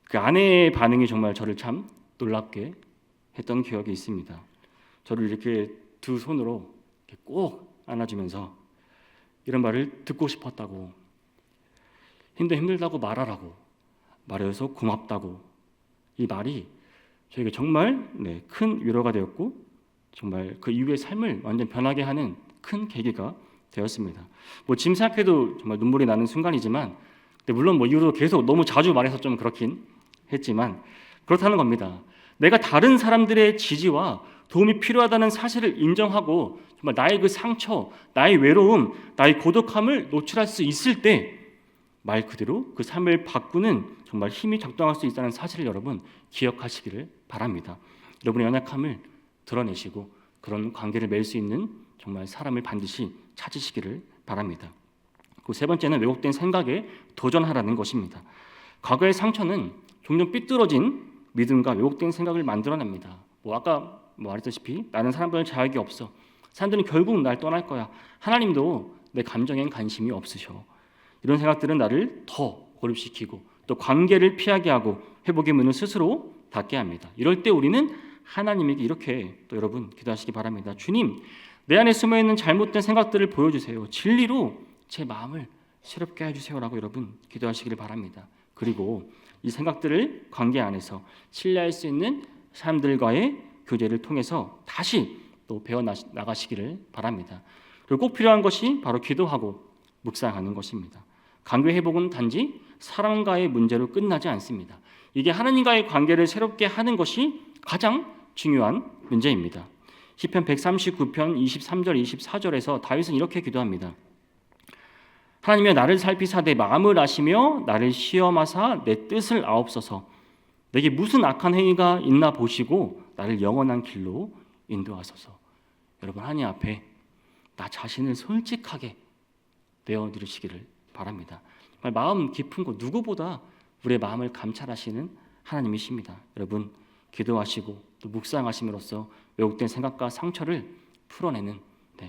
그 아내의 반응이 정말 저를 참 놀랍게 했던 기억이 있습니다. 저를 이렇게 두 손으로 이렇게 꼭 안아주면서 이런 말을 듣고 싶었다고, 힘들다고 말하라고, 말해서 고맙다고, 이 말이 저에게 정말 큰 위로가 되었고 정말 그 이후의 삶을 완전 변하게 하는 큰 계기가 되었습니다. 지금 생각해도 정말 눈물이 나는 순간이지만 물론 이후로 계속 너무 자주 말해서 좀 그렇긴 했지만 그렇다는 겁니다. 내가 다른 사람들의 지지와 도움이 필요하다는 사실을 인정하고 정말 나의 그 상처, 나의 외로움, 나의 고독함을 노출할 수 있을 때 말 그대로 그 삶을 바꾸는 정말 힘이 작동할 수 있다는 사실을 여러분 기억하시기를 바랍니다. 여러분의 연약함을 드러내시고 그런 관계를 맺을 수 있는 정말 사람을 반드시 찾으시기를 바랍니다. 그 세 번째는 왜곡된 생각에 도전하라는 것입니다. 과거의 상처는 종종 삐뚤어진 믿음과 왜곡된 생각을 만들어냅니다. 아까 말했다시피 나는 사람들은 자격이 없어. 사람들은 결국 날 떠날 거야. 하나님도 내 감정엔 관심이 없으셔. 이런 생각들은 나를 더 고립시키고 또 관계를 피하게 하고 회복의 문을 스스로 닫게 합니다. 이럴 때 우리는 하나님에게 이렇게 또 여러분 기도하시기 바랍니다. 주님, 내 안에 숨어있는 잘못된 생각들을 보여주세요. 진리로 제 마음을 새롭게 해주세요라고 여러분 기도하시기를 바랍니다. 그리고 이 생각들을 관계 안에서 신뢰할 수 있는 사람들과의 교제를 통해서 다시 또 배워나가시기를 바랍니다. 그리고 꼭 필요한 것이 바로 기도하고 묵상하는 것입니다. 관계 회복은 단지 사람과의 문제로 끝나지 않습니다. 이게 하나님과의 관계를 새롭게 하는 것이 가장 중요한 문제입니다. 시편 139편 23절 24절에서 다윗은 이렇게 기도합니다. 하나님이여 나를 살피사 내 마음을 아시며 나를 시험하사 내 뜻을 아옵소서. 내게 무슨 악한 행위가 있나 보시고 나를 영원한 길로 인도하소서. 여러분 하나님 앞에 나 자신을 솔직하게 내어드리시기를 바랍니다. 정말 마음 깊은 곳 누구보다 우리의 마음을 감찰하시는 하나님이십니다. 여러분 기도하시고 또 묵상하심으로써 왜곡된 생각과 상처를 풀어내는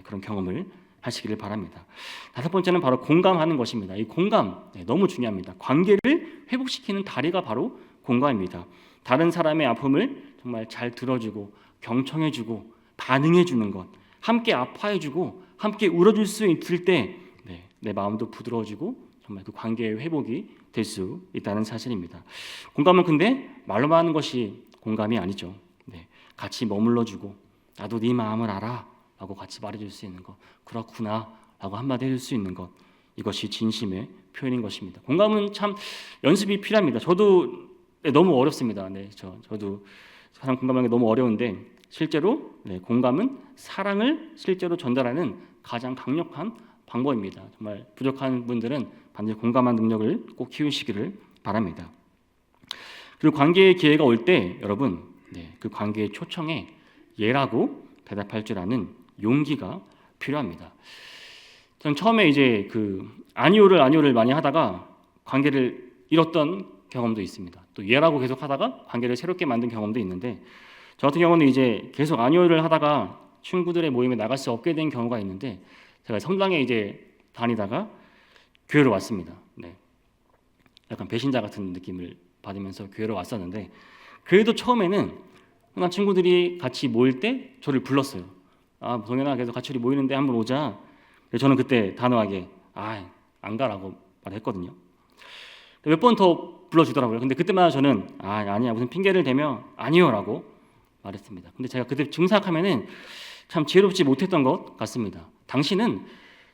그런 경험을 하시기를 바랍니다. 다섯 번째는 바로 공감하는 것입니다. 이 공감 너무 중요합니다. 관계를 회복시키는 다리가 바로 공감입니다. 다른 사람의 아픔을 정말 잘 들어주고 경청해주고 반응해주는 것, 함께 아파해주고 함께 울어줄 수 있을 때 내 마음도 부드러워지고 정말 그 관계의 회복이 될 수 있다는 사실입니다. 공감은 근데 말로만 하는 것이 공감이 아니죠. 같이 머물러주고 나도 네 마음을 알아 라고 같이 말해줄 수 있는 것, 그렇구나 라고 한마디 해줄 수 있는 것, 이것이 진심의 표현인 것입니다. 공감은 참 연습이 필요합니다. 저도 너무 어렵습니다. 저도 사람 공감하는 게 너무 어려운데 실제로 공감은 사랑을 실제로 전달하는 가장 강력한 방법입니다. 정말 부족한 분들은 반드시 공감한 능력을 꼭 키우시기를 바랍니다. 그리고 관계의 기회가 올 때 여러분 그 관계의 초청에 예라고 대답할 줄 아는 용기가 필요합니다. 전 처음에 이제 아니오를 많이 하다가 관계를 잃었던 경험도 있습니다. 또 예라고 계속 하다가 관계를 새롭게 만든 경험도 있는데 저 같은 경우는 이제 계속 아니오를 하다가 친구들의 모임에 나갈 수 없게 된 경우가 있는데 제가 성당에 이제 다니다가 교회로 왔습니다. 약간 배신자 같은 느낌을 받으면서 교회로 왔었는데 그래도 처음에는 난 친구들이 같이 모일 때 저를 불렀어요. 동현아 계속 같이 우리 모이는데 한번 오자. 저는 그때 단호하게 안 가라고 말했거든요. 몇 번 더 불러주더라고요. 근데 그때마다 저는 아니야 무슨 핑계를 대며 아니요라고 말했습니다. 근데 제가 그때 증삭하면은 참 지혜롭지 못했던 것 같습니다. 당시는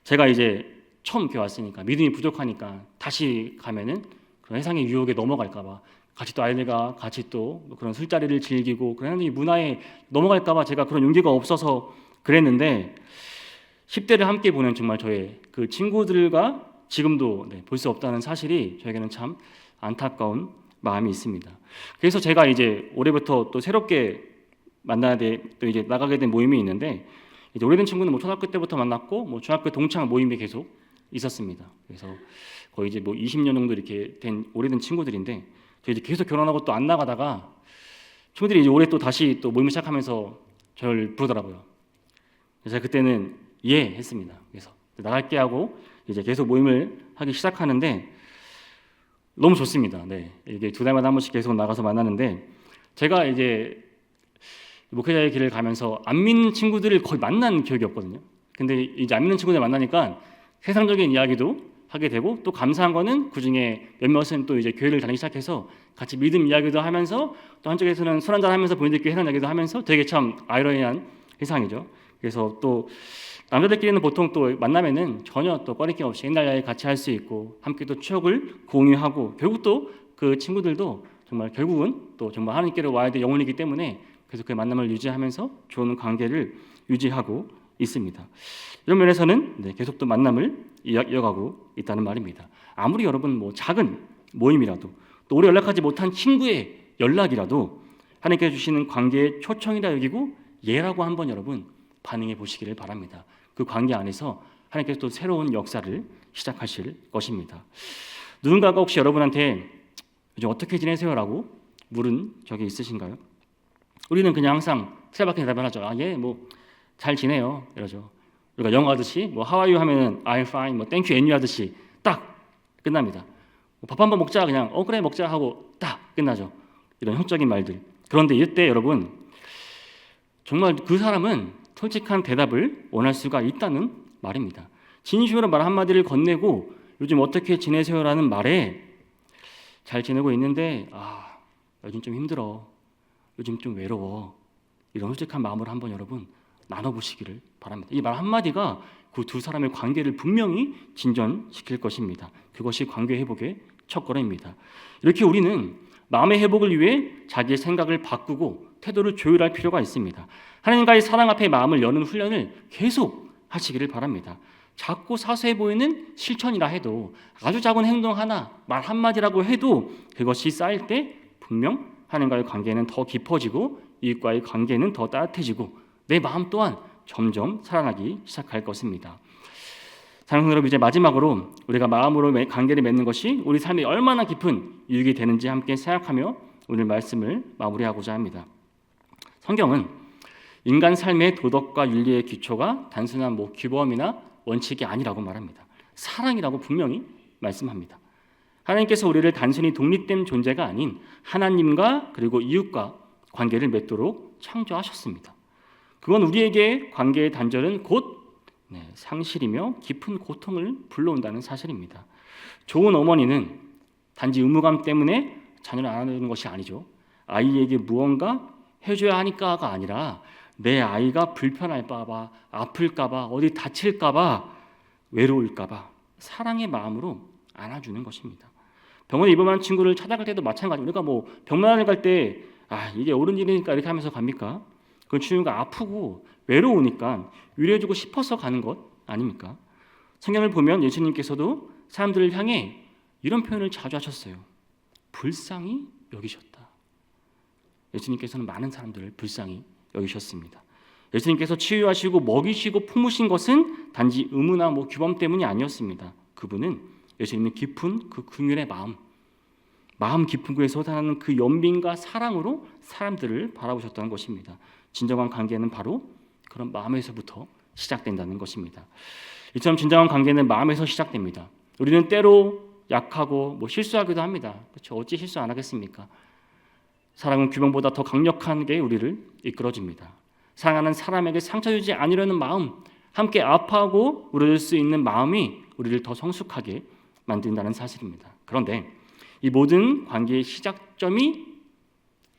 제가 이제 처음 교회 왔으니까 믿음이 부족하니까 다시 가면은 그런 세상의 유혹에 넘어갈까봐 같이 또 아이들과 같이 또 그런 술자리를 즐기고 그런 문화에 넘어갈까봐 제가 그런 용기가 없어서 그랬는데 10대를 함께 보낸 정말 저의 그 친구들과 지금도 볼 수 없다는 사실이 저에게는 참 안타까운 마음이 있습니다. 그래서 제가 이제 올해부터 또 새롭게 또 이제 나가게 된 모임이 있는데 이제 오래된 친구는 초등학교 때부터 만났고 중학교 동창 모임이 계속 있었습니다. 그래서 거의 이제 20년 정도 이렇게 된 오래된 친구들인데 저 이제 계속 결혼하고 또 안 나가다가 친구들이 이제 올해 또 다시 또 모임을 시작하면서 저를 부르더라고요. 그래서 제가 그때는 예 했습니다. 그래서 나갈게 하고 이제 계속 모임을 하기 시작하는데 너무 좋습니다. 이게 2달마다 한 번씩 계속 나가서 만나는데 제가 이제 목회자의 길을 가면서 안 믿는 친구들을 거의 만난 기억이 없거든요. 근데 이제 안 믿는 친구들 만나니까 세상적인 이야기도 하게 되고 또 감사한 거는 그 중에 몇몇은 또 이제 교회를 다니기 시작해서 같이 믿음 이야기도 하면서 또 한쪽에서는 술 한잔 하면서 본인들끼리 해놓은 이야기도 하면서 되게 참 아이러니한 세상이죠. 그래서 또 남자들끼리는 보통 또 만나면은 전혀 또 꺼리낌 없이 옛날 이야기 같이 할 수 있고 함께 또 추억을 공유하고 결국 또 그 친구들도 정말 결국은 또 정말 하나님께로 와야 될 영혼이기 때문에 그래서 그 만남을 유지하면서 좋은 관계를 유지하고 있습니다. 이런 면에서는 계속 또 만남을 이어가고 있다는 말입니다. 아무리 여러분 작은 모임이라도 또 오래 연락하지 못한 친구의 연락이라도 하나님께서 주시는 관계의 초청이라 여기고 예라고 한번 여러분 반응해 보시기를 바랍니다. 그 관계 안에서 하나님께서 또 새로운 역사를 시작하실 것입니다. 누군가가 혹시 여러분한테 요즘 어떻게 지내세요? 라고 물은 적이 있으신가요? 우리는 그냥 항상 틀에박힌 대답을 하죠. 잘 지내요 이러죠. 우리가 영어 하듯이 How are you 하면은 I'm fine, Thank you and you 하듯이 딱 끝납니다. 밥 한번 먹자 그냥 그래 먹자 하고 딱 끝나죠. 이런 형적인 말들. 그런데 이때 여러분 정말 그 사람은 솔직한 대답을 원할 수가 있다는 말입니다. 진심으로 말 한마디를 건네고 요즘 어떻게 지내세요라는 말에 잘 지내고 있는데 요즘 좀 힘들어, 요즘 좀 외로워, 이런 솔직한 마음으로 한번 여러분 나눠보시기를 바랍니다. 이 말 한마디가 그 두 사람의 관계를 분명히 진전시킬 것입니다. 그것이 관계 회복의 첫걸음입니다. 이렇게 우리는 마음의 회복을 위해 자기의 생각을 바꾸고 태도를 조율할 필요가 있습니다. 하나님과의 사랑 앞에 마음을 여는 훈련을 계속 하시기를 바랍니다. 작고 사소해 보이는 실천이라 해도 아주 작은 행동 하나, 말 한마디라고 해도 그것이 쌓일 때 분명 하나님과의 관계는 더 깊어지고 이웃과의 관계는 더 따뜻해지고 내 마음 또한 점점 살아나기 시작할 것입니다. 사랑하는 여러분, 이제 마지막으로 우리가 마음으로 관계를 맺는 것이 우리 삶에 얼마나 깊은 유익이 되는지 함께 생각하며 오늘 말씀을 마무리하고자 합니다. 성경은 인간 삶의 도덕과 윤리의 기초가 단순한 규범이나 원칙이 아니라고 말합니다. 사랑이라고 분명히 말씀합니다. 하나님께서 우리를 단순히 독립된 존재가 아닌 하나님과 그리고 이웃과 관계를 맺도록 창조하셨습니다. 그건 우리에게 관계의 단절은 곧 상실이며 깊은 고통을 불러온다는 사실입니다. 좋은 어머니는 단지 의무감 때문에 자녀를 안아주는 것이 아니죠. 아이에게 무언가 해줘야 하니까가 아니라 내 아이가 불편할까봐, 아플까봐, 어디 다칠까봐, 외로울까봐 사랑의 마음으로 안아주는 것입니다. 병원에 입원한 친구를 찾아갈 때도 마찬가지. 우리가 병만을 갈 때 이게 옳은 일이니까 이렇게 하면서 갑니까? 그 친구가 아프고 외로우니까 위로해주고 싶어서 가는 것 아닙니까? 성경을 보면 예수님께서도 사람들을 향해 이런 표현을 자주 하셨어요. 불쌍히 여기셨다. 예수님께서는 많은 사람들을 불쌍히 여기셨습니다. 예수님께서 치유하시고 먹이시고 품으신 것은 단지 의무나 규범 때문이 아니었습니다. 그분은 예수님의 깊은 그 긍휼의 마음 깊은 곳에 솟아나는 그 연민과 사랑으로 사람들을 바라보셨다는 것입니다. 진정한 관계는 바로 그런 마음에서부터 시작된다는 것입니다. 이처럼 진정한 관계는 마음에서 시작됩니다. 우리는 때로 약하고 실수하기도 합니다. 그렇죠? 어찌 실수 안 하겠습니까? 사랑은 규범보다 더 강력한 게 우리를 이끌어줍니다. 사랑하는 사람에게 상처 주지 않으려는 마음, 함께 아파하고 울어줄 수 있는 마음이 우리를 더 성숙하게 만든다는 사실입니다. 그런데 이 모든 관계의 시작점이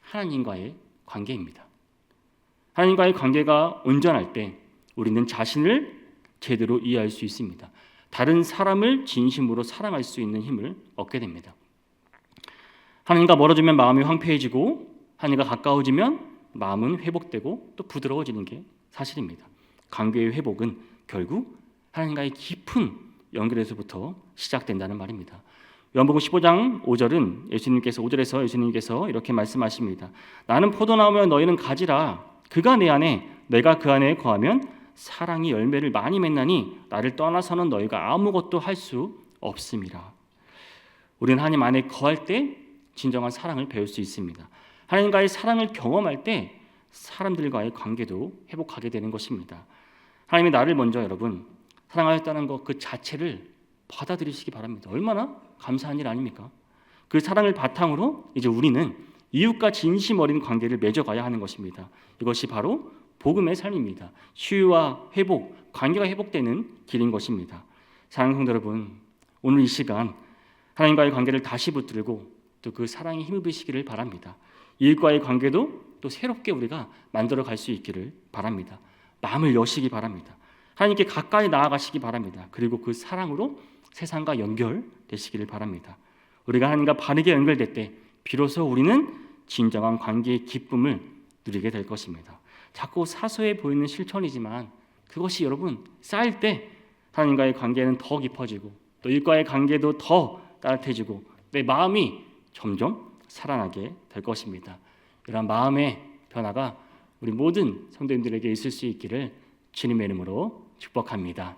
하나님과의 관계입니다. 하나님과의 관계가 온전할 때 우리는 자신을 제대로 이해할 수 있습니다. 다른 사람을 진심으로 사랑할 수 있는 힘을 얻게 됩니다. 하나님과 멀어지면 마음이 황폐해지고 하나님과 가까워지면 마음은 회복되고 또 부드러워지는 게 사실입니다. 관계의 회복은 결국 하나님과의 깊은 연결에서부터 시작된다는 말입니다. 요한복음 15장 5절은 예수님께서 이렇게 말씀하십니다. 나는 포도나무며 너희는 가지라. 그가 내 안에 내가 그 안에 거하면 사랑이 열매를 많이 맺나니 나를 떠나서는 너희가 아무것도 할 수 없음이라. 우리는 하나님 안에 거할 때 진정한 사랑을 배울 수 있습니다. 하나님과의 사랑을 경험할 때 사람들과의 관계도 회복하게 되는 것입니다. 하나님이 나를 먼저 여러분 사랑하였다는 것 그 자체를 받아들이시기 바랍니다. 얼마나 감사한 일 아닙니까? 그 사랑을 바탕으로 이제 우리는 이웃과 진심 어린 관계를 맺어가야 하는 것입니다. 이것이 바로 복음의 삶입니다. 치유와 회복, 관계가 회복되는 길인 것입니다. 사랑하는 성도 여러분, 오늘 이 시간 하나님과의 관계를 다시 붙들고 또 그 사랑에 힘을 드시기를 바랍니다. 이웃과의 관계도 또 새롭게 우리가 만들어 갈 수 있기를 바랍니다. 마음을 여시기 바랍니다. 하나님께 가까이 나아가시기 바랍니다. 그리고 그 사랑으로 세상과 연결되시기를 바랍니다. 우리가 하나님과 바르게 연결될 때 비로소 우리는 진정한 관계의 기쁨을 누리게 될 것입니다. 자꾸 사소해 보이는 실천이지만 그것이 여러분 쌓일 때 하나님과의 관계는 더 깊어지고 또 이웃과의 관계도 더 따뜻해지고 내 마음이 점점 살아나게 될 것입니다. 이러한 마음의 변화가 우리 모든 성도님들에게 있을 수 있기를 주님의 이름으로 축복합니다.